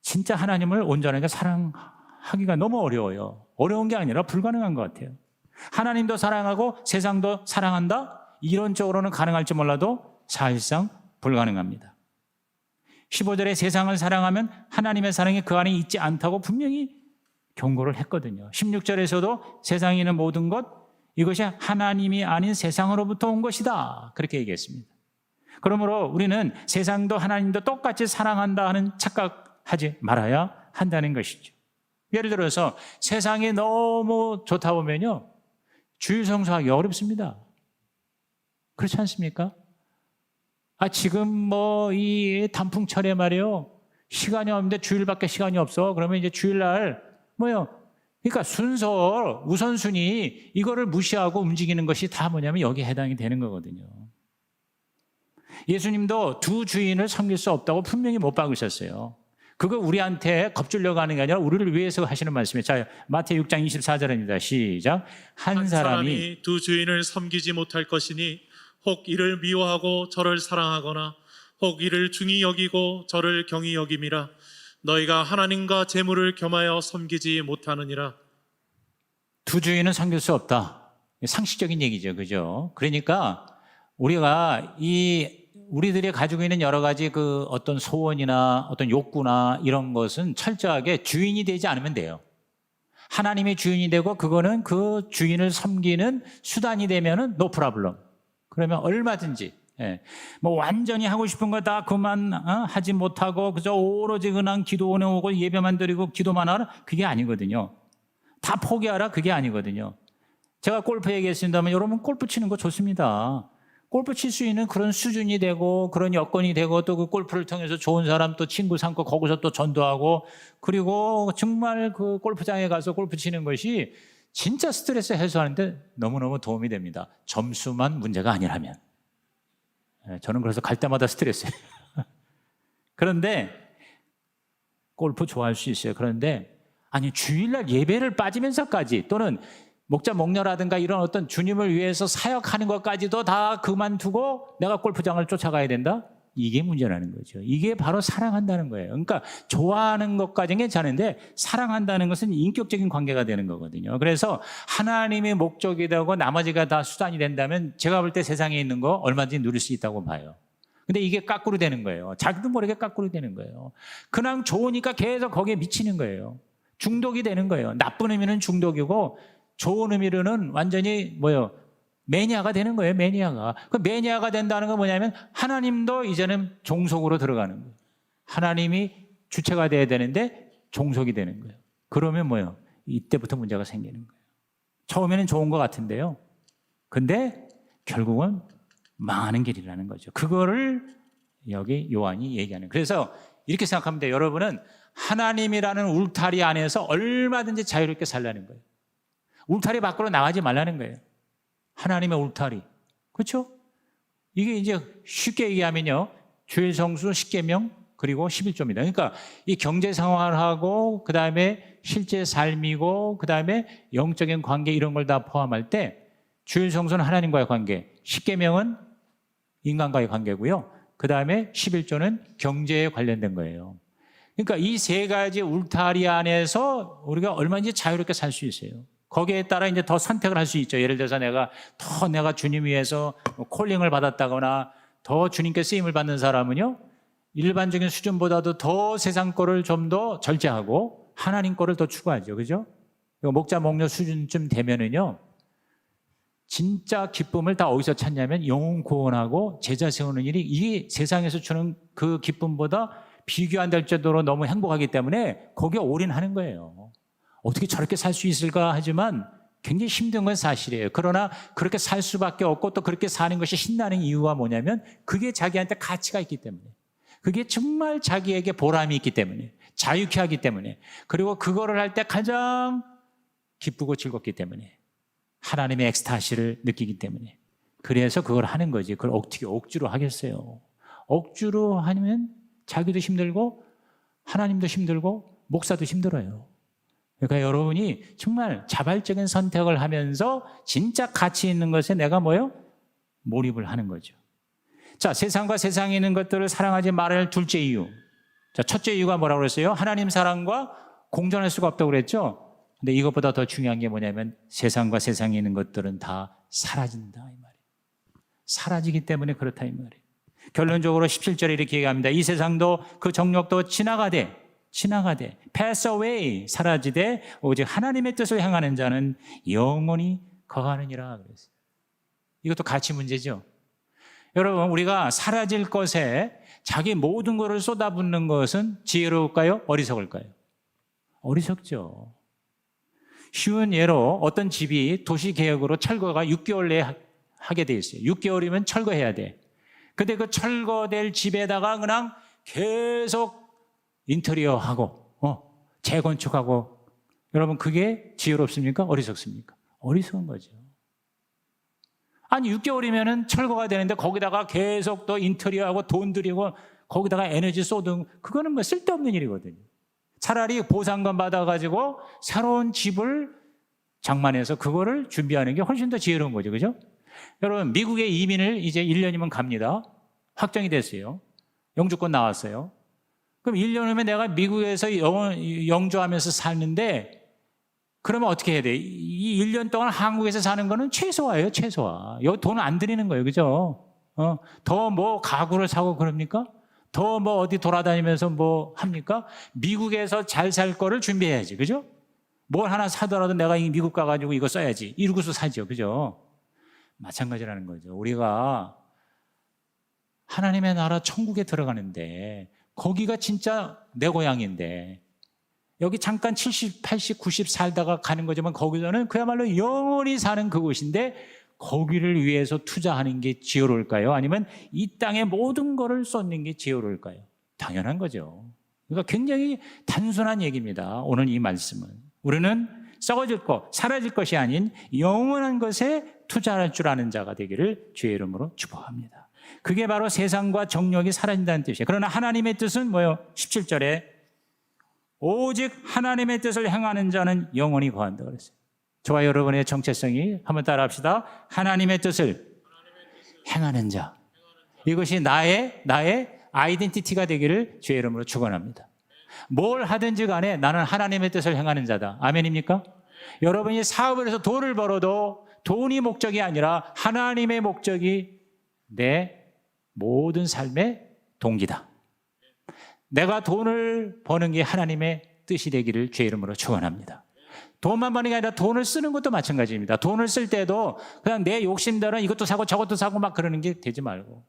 진짜 하나님을 온전하게 사랑하기가 너무 어려워요. 어려운 게 아니라 불가능한 것 같아요. 하나님도 사랑하고 세상도 사랑한다? 이론적으로는 가능할지 몰라도 사실상 불가능합니다. 15절에 세상을 사랑하면 하나님의 사랑이 그 안에 있지 않다고 분명히 경고를 했거든요. 16절에서도 세상에 있는 모든 것, 이것이 하나님이 아닌 세상으로부터 온 것이다, 그렇게 얘기했습니다. 그러므로 우리는 세상도 하나님도 똑같이 사랑한다 하는 착각하지 말아야 한다는 것이죠. 예를 들어서 세상이 너무 좋다 보면요, 주일 성수하기 어렵습니다. 그렇지 않습니까? 지금 뭐 이 단풍철에 말이요, 시간이 없는데 주일밖에 시간이 없어. 그러면 이제 주일날 그러니까 순서, 우선순위 이거를 무시하고 움직이는 것이 다 뭐냐면 여기에 해당이 되는 거거든요. 예수님도 두 주인을 섬길 수 없다고 분명히 못 박으셨어요. 그거 우리한테 겁주려고 하는 게 아니라 우리를 위해서 하시는 말씀이에요. 자, 마태 6장 24절입니다. 시작. 한 사람이 두 주인을 섬기지 못할 것이니 혹 이를 미워하고 저를 사랑하거나 혹 이를 중히 여기고 저를 경히 여김이라. 너희가 하나님과 재물을 겸하여 섬기지 못하느니라. 두 주인은 섬길 수 없다. 상식적인 얘기죠. 그죠? 그러니까 우리가 우리들이 가지고 있는 여러 가지 그 어떤 소원이나 어떤 욕구나 이런 것은 철저하게 주인이 되지 않으면 돼요. 하나님이 주인이 되고 그거는 그 주인을 섬기는 수단이 되면은 no problem. 그러면 얼마든지, 뭐 완전히 하고 싶은 거 다 그만 하지 못하고 그저 오로지 그냥 기도원에 오고 예배만 드리고 기도만 하라, 그게 아니거든요. 다 포기하라, 그게 아니거든요. 제가 골프 얘기했습니다만 여러분 골프 치는 거 좋습니다. 골프 칠 수 있는 그런 수준이 되고 그런 여건이 되고 또 그 골프를 통해서 좋은 사람 또 친구 삼고 거기서 또 전도하고 그리고 정말 그 골프장에 가서 골프 치는 것이 진짜 스트레스 해소하는데 너무너무 도움이 됩니다. 점수만 문제가 아니라면. 저는 그래서 갈 때마다 스트레스예요. 그런데 골프 좋아할 수 있어요. 그런데 주일날 예배를 빠지면서까지 또는 목자 목녀라든가 이런 어떤 주님을 위해서 사역하는 것까지도 다 그만두고 내가 골프장을 쫓아가야 된다? 이게 문제라는 거죠. 이게 바로 사랑한다는 거예요. 그러니까 좋아하는 것까지는 괜찮은데 사랑한다는 것은 인격적인 관계가 되는 거거든요. 그래서 하나님의 목적이 되고 나머지가 다 수단이 된다면 제가 볼 때 세상에 있는 거 얼마든지 누릴 수 있다고 봐요. 근데 이게 거꾸로 되는 거예요. 자기도 모르게 거꾸로 되는 거예요. 그냥 좋으니까 계속 거기에 미치는 거예요. 중독이 되는 거예요. 나쁜 의미는 중독이고 좋은 의미로는 완전히 매니아가 되는 거예요. 매니아가. 그 매니아가 된다는 건 뭐냐면 하나님도 이제는 종속으로 들어가는 거예요. 하나님이 주체가 돼야 되는데 종속이 되는 거예요. 그러면 이때부터 문제가 생기는 거예요. 처음에는 좋은 것 같은데요. 근데 결국은 망하는 길이라는 거죠. 그거를 여기 요한이 얘기하는 거예요. 그래서 이렇게 생각하면 돼요. 여러분은 하나님이라는 울타리 안에서 얼마든지 자유롭게 살라는 거예요. 울타리 밖으로 나가지 말라는 거예요. 하나님의 울타리. 그렇죠? 이게 이제 쉽게 얘기하면요, 주일 성수 10계명, 그리고 11조입니다. 그러니까 이 경제 생활하고 그다음에 실제 삶이고 그다음에 영적인 관계 이런 걸 다 포함할 때 주일 성수는 하나님과의 관계, 10계명은 인간과의 관계고요. 그다음에 11조는 경제에 관련된 거예요. 그러니까 이 세 가지 울타리 안에서 우리가 얼마든지 자유롭게 살 수 있어요. 거기에 따라 이제 더 선택을 할 수 있죠. 예를 들어서 내가 주님 위해서 콜링을 받았다거나 더 주님께 쓰임을 받는 사람은요, 일반적인 수준보다도 더 세상 거를 좀 더 절제하고 하나님 거를 더 추구하죠. 그죠? 목자 목녀 수준쯤 되면은요, 진짜 기쁨을 다 어디서 찾냐면 영혼 구원하고 제자 세우는 일이 이 세상에서 주는 그 기쁨보다 비교 안 될 정도로 너무 행복하기 때문에 거기에 올인하는 거예요. 어떻게 저렇게 살 수 있을까 하지만 굉장히 힘든 건 사실이에요. 그러나 그렇게 살 수밖에 없고 또 그렇게 사는 것이 신나는 이유가 뭐냐면 그게 자기한테 가치가 있기 때문에, 그게 정말 자기에게 보람이 있기 때문에, 자유케 하기 때문에, 그리고 그거를 할 때 가장 기쁘고 즐겁기 때문에, 하나님의 엑스타시를 느끼기 때문에, 그래서 그걸 하는 거지. 그걸 어떻게 억지로 하겠어요. 억지로 하면 자기도 힘들고 하나님도 힘들고 목사도 힘들어요. 그러니까 여러분이 정말 자발적인 선택을 하면서 진짜 가치 있는 것에 내가 몰입을 하는 거죠. 자, 세상과 세상에 있는 것들을 사랑하지 말아야 할 둘째 이유. 자, 첫째 이유가 뭐라고 그랬어요? 하나님 사랑과 공존할 수가 없다고 그랬죠? 근데 이것보다 더 중요한 게 뭐냐면 세상과 세상에 있는 것들은 다 사라진다 이 말이에요. 사라지기 때문에 그렇다 이 말이에요. 결론적으로 17절에 이렇게 얘기합니다. 이 세상도 그 정욕도 지나가되 pass away, 사라지되 오직 하나님의 뜻을 행하는 자는 영원히 거하느니라 그랬어요. 이것도 가치 문제죠. 여러분, 우리가 사라질 것에 자기 모든 것을 쏟아붓는 것은 지혜로울까요? 어리석을까요? 어리석죠. 쉬운 예로 어떤 집이 도시개혁으로 철거가 6개월 내에 하게 돼 있어요. 6개월이면 철거해야 돼. 근데 그 철거될 집에다가 그냥 계속 인테리어하고 재건축하고, 여러분 그게 지혜롭습니까? 어리석습니까? 어리석은 거죠. 아니 6개월이면은 철거가 되는데 거기다가 계속 또 인테리어하고 돈 들이고 거기다가 에너지 쏟은, 그거는 쓸데없는 일이거든요. 차라리 보상금 받아가지고 새로운 집을 장만해서 그거를 준비하는 게 훨씬 더 지혜로운 거죠. 그죠? 여러분, 미국에 이민을 이제 1년이면 갑니다. 확정이 됐어요. 영주권 나왔어요. 그럼 1년 후면 내가 미국에서 영주하면서 살는데 그러면 어떻게 해야 돼? 이 1년 동안 한국에서 사는 거는 최소화예요, 최소화. 여기 돈을 안 들이는 거예요. 그죠? 더 가구를 사고 그럽니까? 더 어디 돌아다니면서 합니까? 미국에서 잘 살 거를 준비해야지. 그죠? 뭘 하나 사더라도 내가 이 미국 가가지고 이거 써야지. 이러고서 사죠. 그죠? 마찬가지라는 거죠. 우리가 하나님의 나라 천국에 들어가는데 거기가 진짜 내 고향인데 여기 잠깐 70, 80, 90 살다가 가는 거지만 거기서는 그야말로 영원히 사는 그곳인데 거기를 위해서 투자하는 게 지혜로울까요? 아니면 이 땅의 모든 거를 쏟는 게 지혜로울까요? 당연한 거죠. 그러니까 굉장히 단순한 얘기입니다. 오늘 이 말씀은. 우리는 썩어질 것, 사라질 것이 아닌 영원한 것에 투자할 줄 아는 자가 되기를 주의 이름으로 축복합니다. 그게 바로 세상과 정욕이 사라진다는 뜻이에요. 그러나 하나님의 뜻은 뭐예요? 17절에 오직 하나님의 뜻을 행하는 자는 영원히 거한다 그랬어요. 저와 여러분의 정체성이 한번 따라합시다. 하나님의 뜻을 행하는 자. 이것이 나의 아이덴티티가 되기를 주의 이름으로 축원합니다. 뭘 하든지 간에 나는 하나님의 뜻을 행하는 자다. 아멘입니까? 여러분이 사업을 해서 돈을 벌어도 돈이 목적이 아니라 하나님의 목적이 내 모든 삶의 동기다. 내가 돈을 버는 게 하나님의 뜻이 되기를 주의 이름으로 축원합니다. 돈만 버는 게 아니라 돈을 쓰는 것도 마찬가지입니다. 돈을 쓸 때도 그냥 내 욕심대로 이것도 사고 저것도 사고 막 그러는 게 되지 말고.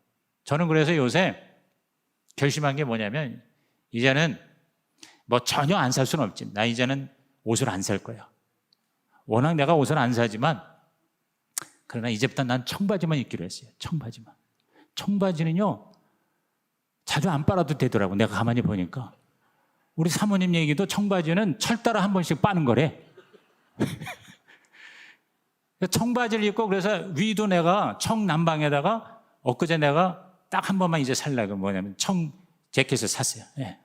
저는 그래서 요새 결심한 게 뭐냐면 이제는 전혀 안 살 수는 없지. 나 이제는 옷을 안 살 거야. 워낙 내가 옷을 안 사지만 그러나 이제부터 난 청바지만 입기로 했어요. 청바지만. 청바지는요 자주 안 빨아도 되더라고. 내가 가만히 보니까 우리 사모님 얘기도 청바지는 철 따라 한 번씩 빠는 거래. 청바지를 입고 그래서 위도 내가 청남방에다가 엊그제 내가 딱 한 번만 이제 살라고 뭐냐면 재킷을 샀어요. 예.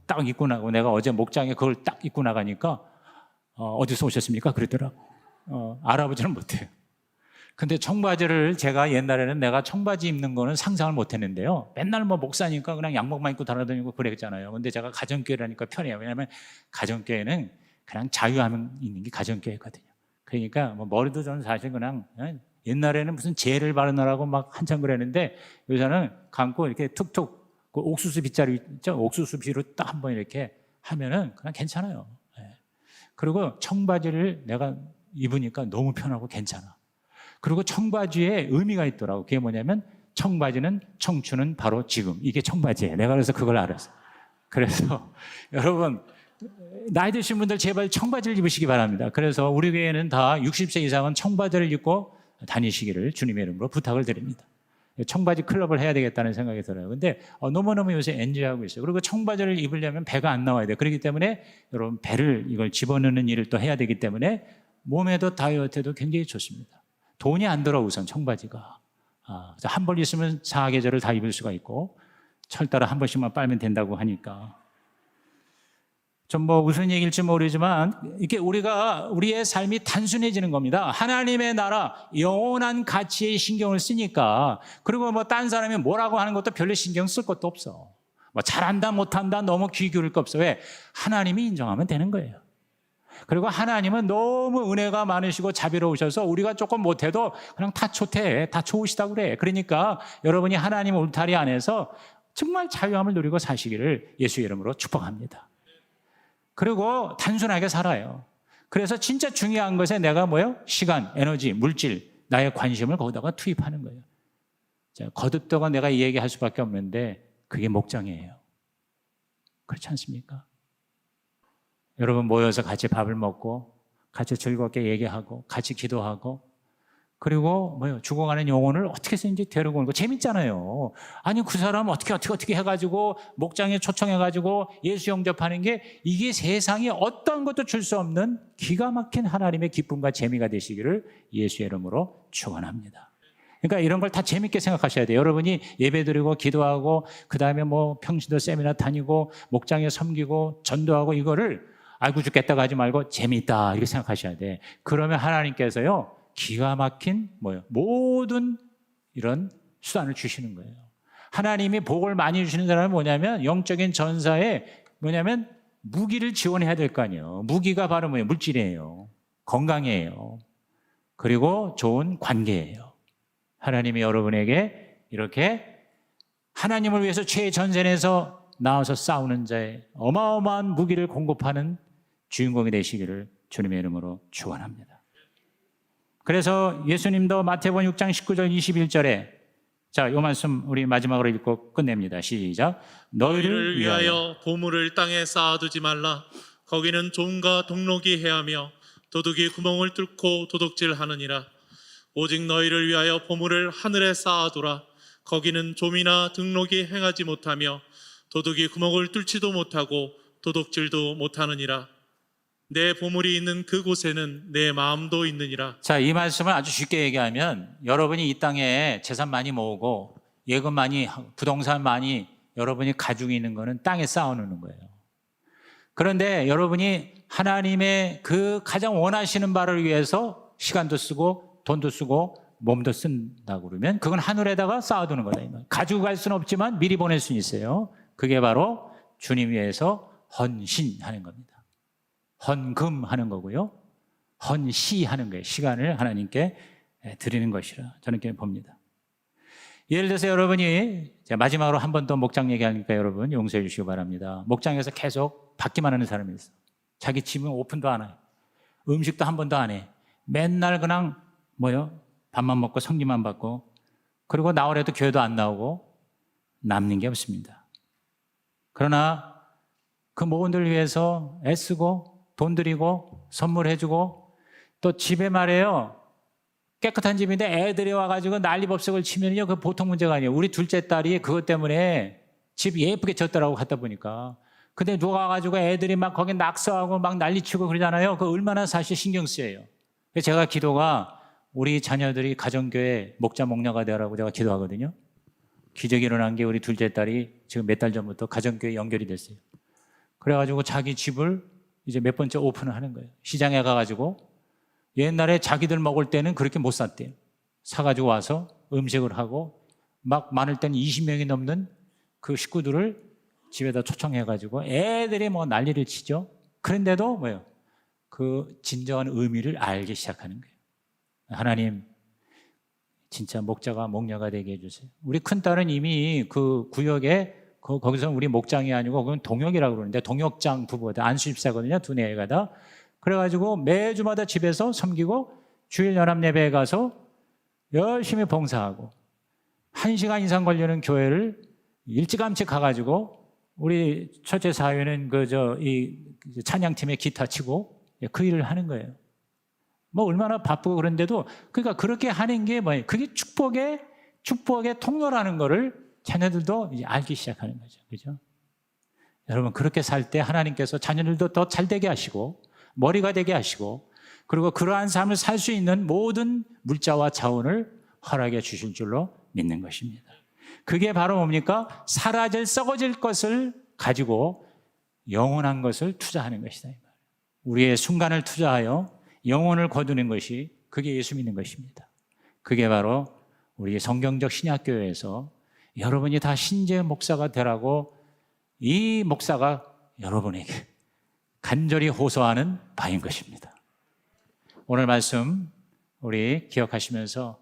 딱 입고 나고 내가 어제 목장에 그걸 딱 입고 나가니까 어디서 오셨습니까? 그러더라고. 알아보지는 못해요. 근데 청바지를 제가 옛날에는 내가 청바지 입는 거는 상상을 못 했는데요. 맨날 뭐 목사니까 그냥 양복만 입고 돌아다니고 그랬잖아요. 근데 제가 가정교회라니까 편해요. 왜냐하면 가정교회는 그냥 자유함 있는 게 가정교회거든요. 그러니까 뭐 머리도 저는 사실 그냥 옛날에는 무슨 젤을 바르느라고 막 한참 그랬는데 요새는 감고 이렇게 툭툭 그 옥수수 빗자루 있죠? 옥수수 비로 딱 한번 이렇게 하면은 그냥 괜찮아요. 예. 그리고 청바지를 내가 입으니까 너무 편하고 괜찮아. 그리고 청바지에 의미가 있더라고. 그게 뭐냐면 청바지는 청춘은 바로 지금. 이게 청바지예요. 내가 그래서 그걸 알았어. 그래서 여러분 나이 드신 분들 제발 청바지를 입으시기 바랍니다. 그래서 우리 교회는 다 60세 이상은 청바지를 입고 다니시기를 주님의 이름으로 부탁을 드립니다. 청바지 클럽을 해야 되겠다는 생각이 들어요. 근데 너무너무 요새 엔조이하고 있어요. 그리고 청바지를 입으려면 배가 안 나와야 돼요. 그렇기 때문에 여러분 배를 이걸 집어넣는 일을 또 해야 되기 때문에 몸에도 다이어트에도 굉장히 좋습니다. 돈이 안 들어 우선 청바지가. 한 벌 있으면 4계절을 다 입을 수가 있고 철따라 한 번씩만 빨면 된다고 하니까. 좀 뭐 무슨 얘기일지 모르지만 이렇게 우리의 삶이 단순해지는 겁니다. 하나님의 나라 영원한 가치에 신경을 쓰니까 그리고 뭐 딴 사람이 뭐라고 하는 것도 별로 신경 쓸 것도 없어. 뭐 잘한다 못한다 너무 귀 기울일 거 없어. 왜? 하나님이 인정하면 되는 거예요. 그리고 하나님은 너무 은혜가 많으시고 자비로우셔서 우리가 조금 못해도 그냥 다 좋대, 다 좋으시다고 그래. 그러니까 여러분이 하나님 울타리 안에서 정말 자유함을 누리고 사시기를 예수 이름으로 축복합니다. 그리고 단순하게 살아요. 그래서 진짜 중요한 것에 내가 뭐요? 시간, 에너지, 물질, 나의 관심을 거기다가 투입하는 거예요. 자, 거듭다가 내가 이 얘기할 수밖에 없는데 그게 목장이에요. 그렇지 않습니까? 여러분 모여서 같이 밥을 먹고 같이 즐겁게 얘기하고 같이 기도하고 그리고 뭐요? 죽어가는 영혼을 어떻게 해서든지 데리고 오는 거 재밌잖아요. 아니 그 사람 어떻게 해가지고 목장에 초청해가지고 예수 영접하는 게 이게 세상에 어떤 것도 줄 수 없는 기가 막힌 하나님의 기쁨과 재미가 되시기를 예수의 이름으로 축원합니다. 그러니까 이런 걸 다 재밌게 생각하셔야 돼요. 여러분이 예배드리고 기도하고 그 다음에 뭐 평신도 세미나 다니고 목장에 섬기고 전도하고 이거를 아이고 죽겠다고 하지 말고 재미있다 이렇게 생각하셔야 돼. 그러면 하나님께서요 기가 막힌 모든 이런 수단을 주시는 거예요. 하나님이 복을 많이 주시는 사람은 뭐냐면 영적인 전사에 뭐냐면 무기를 지원해야 될 거 아니에요. 무기가 바로 뭐예요? 물질이에요. 건강이에요. 그리고 좋은 관계예요. 하나님이 여러분에게 이렇게 하나님을 위해서 최전선에서 나와서 싸우는 자의 어마어마한 무기를 공급하는 주인공이 되시기를 주님의 이름으로 축원합니다. 그래서 예수님도 마태복음 6장 19절 21절에 자, 이 말씀 우리 마지막으로 읽고 끝냅니다. 시작. 너희를 위하여 보물을 땅에 쌓아두지 말라. 거기는 좀과 동록이 해하며 도둑이 구멍을 뚫고 도둑질하느니라. 오직 너희를 위하여 보물을 하늘에 쌓아두라. 거기는 좀이나 등록이 행하지 못하며 도둑이 구멍을 뚫지도 못하고 도둑질도 못하느니라. 내 보물이 있는 그곳에는 내 마음도 있느니라. 자, 이 말씀을 아주 쉽게 얘기하면 여러분이 이 땅에 재산 많이 모으고 예금 많이 부동산 많이 여러분이 가지고 있는 거는 땅에 쌓아놓는 거예요. 그런데 여러분이 하나님의 그 가장 원하시는 바를 위해서 시간도 쓰고 돈도 쓰고 몸도 쓴다고 그러면 그건 하늘에다가 쌓아두는 거다. 가지고 갈 수는 없지만 미리 보낼 수는 있어요. 그게 바로 주님 위해서 헌신하는 겁니다. 헌금하는 거고요. 헌시하는 거예요. 시간을 하나님께 드리는 것이라 저는 그렇게 봅니다. 예를 들어서 여러분이 마지막으로 한 번 더 목장 얘기하니까 여러분 용서해 주시기 바랍니다. 목장에서 계속 받기만 하는 사람이 있어. 자기 집은 오픈도 안 해. 음식도 한 번도 안 해. 맨날 그냥 밥만 먹고 성기만 받고 그리고 나오래도 교회도 안 나오고 남는 게 없습니다. 그러나 그 모분들을 위해서 애쓰고 돈 드리고 선물해주고 또 집에 말이에요. 깨끗한 집인데 애들이 와가지고 난리법석을 치면요. 그 보통 문제가 아니에요. 우리 둘째 딸이 그것 때문에 집 예쁘게 졌더라고 갔다 보니까. 근데 누가 와가지고 애들이 막 거기 낙서하고 막 난리치고 그러잖아요. 그 얼마나 사실 신경 쓰여요. 제가 기도가 우리 자녀들이 가정교회 목자 목녀가 되라고 제가 기도하거든요. 기적이 일어난 게 우리 둘째 딸이 지금 몇 달 전부터 가정교회 연결이 됐어요. 그래가지고 자기 집을 이제 몇 번째 오픈을 하는 거예요. 시장에 가가지고 옛날에 자기들 먹을 때는 그렇게 못 샀대요. 사가지고 와서 음식을 하고 막 많을 때는 20명이 넘는 그 식구들을 집에다 초청해가지고 애들이 뭐 난리를 치죠. 그런데도 뭐예요? 그 진정한 의미를 알기 시작하는 거예요. 하나님, 진짜 목자가 목녀가 되게 해주세요. 우리 큰딸은 이미 그 구역에 거기서 우리 목장이 아니고 그건 동역이라고 그러는데 동역장 부부거든. 안수집사거든요. 두 애가 다. 그래가지고 매주마다 집에서 섬기고 주일 연합 예배에 가서 열심히 봉사하고 1시간 이상 걸리는 교회를 일찌감치 가가지고 우리 첫째 사위는 이 찬양팀에 기타 치고 그 일을 하는 거예요. 뭐 얼마나 바쁘고 그런데도 그러니까 그렇게 하는 게 뭐예요? 그게 축복의 통로라는 거를 자녀들도 이제 알기 시작하는 거죠. 그죠? 여러분, 그렇게 살 때 하나님께서 자녀들도 더 잘 되게 하시고 머리가 되게 하시고 그리고 그러한 삶을 살 수 있는 모든 물자와 자원을 허락해 주실 줄로 믿는 것입니다. 그게 바로 뭡니까? 사라질 썩어질 것을 가지고 영원한 것을 투자하는 것이다. 우리의 순간을 투자하여 영혼을 거두는 것이 그게 예수 믿는 것입니다. 그게 바로 우리 성경적 신약교회에서 여러분이 다 신재 목사가 되라고 이 목사가 여러분에게 간절히 호소하는 바인 것입니다. 오늘 말씀 우리 기억하시면서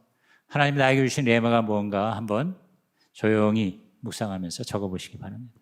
하나님 나에게 주신 레마가 무언가 한번 조용히 묵상하면서 적어보시기 바랍니다.